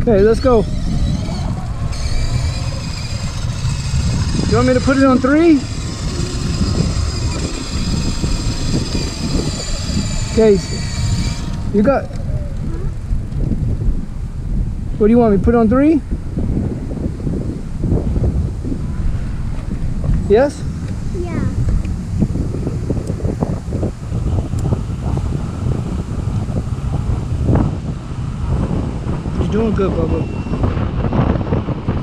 Okay, let's go. You want me to put it on 3? Okay, you got... What do you want me to put it on 3? Yes? Yeah. You're doing good, Bubba.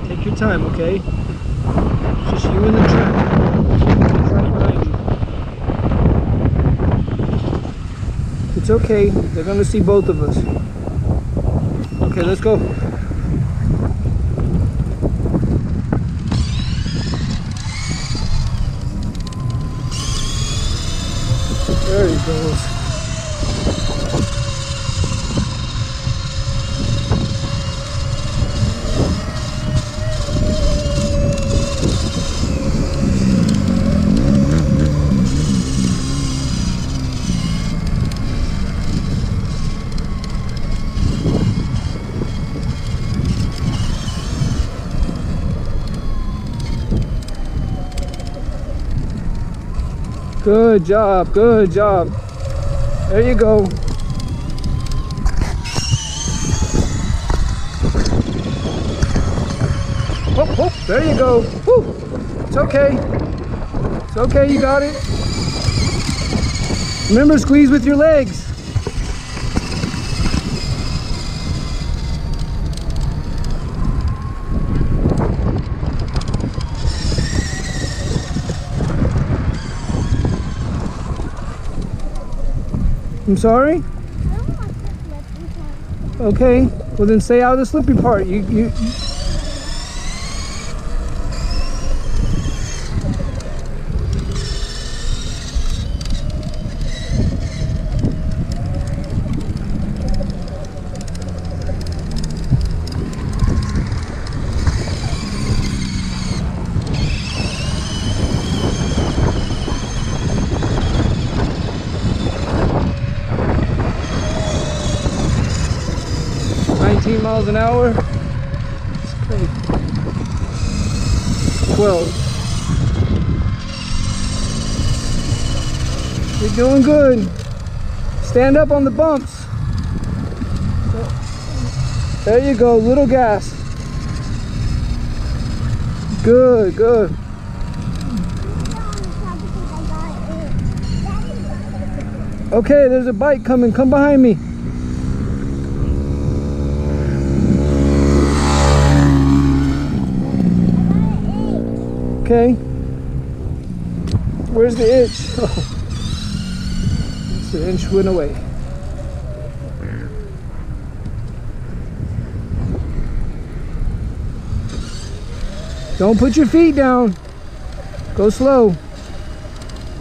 Take your time, okay? It's just you and the track. Track behind you. It's okay. They're gonna see both of us. Okay, let's go. There he goes. Good job, good job. There you go. Oh, oh, there you go. Woo. It's okay. It's okay, you got it. Remember, squeeze with your legs. I'm sorry? I don't want the slippy part. Okay, well then stay out of the slippy part. You miles an hour. It's great. 12. You're doing good. Stand up on the bumps. There you go, little gas. Good, good. Okay, there's a bike coming. Come behind me. Okay. Where's the itch? Oh. The inch went away. Don't put your feet down. Go slow.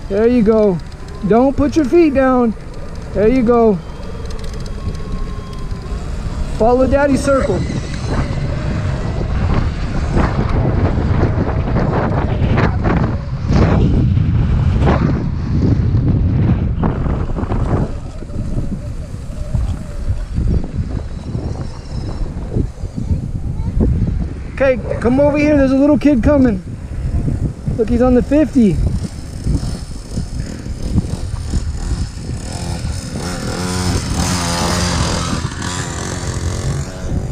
There you go. Don't put your feet down. There you go. Follow Daddy's circle. Okay, come over here. There's a little kid coming. Look, he's on the 50.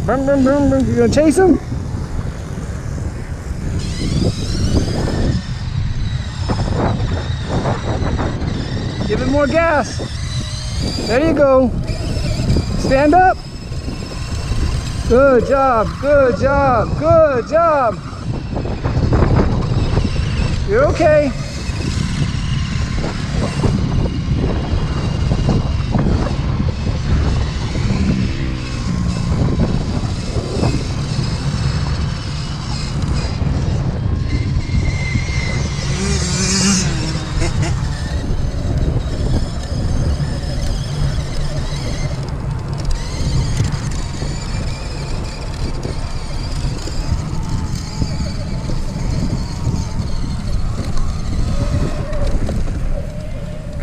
Brum, brum, brum, brum. You gonna chase him? Give it more gas. There you go. Stand up. Good job, good job, good job. You're okay.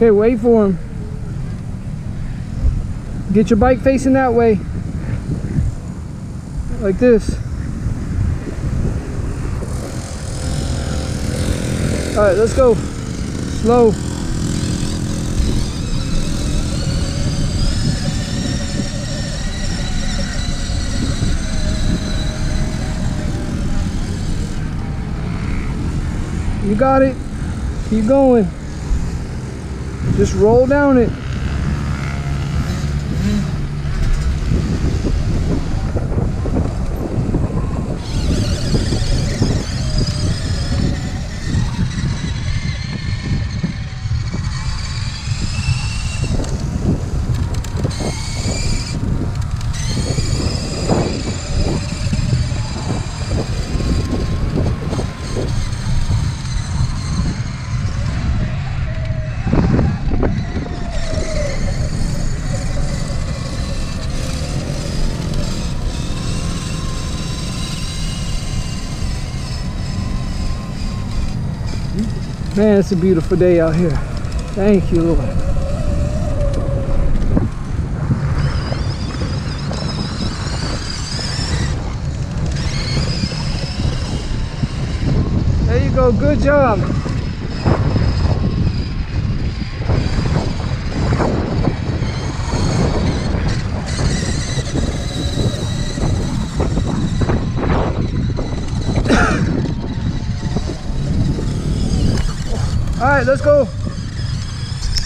Okay, wait for him. Get your bike facing that way. like this. All right, let's go. Slow. You got it. Keep going. Just roll down it. Man, it's a beautiful day out here. Thank you, Lord. There you go, good job. All right, let's go.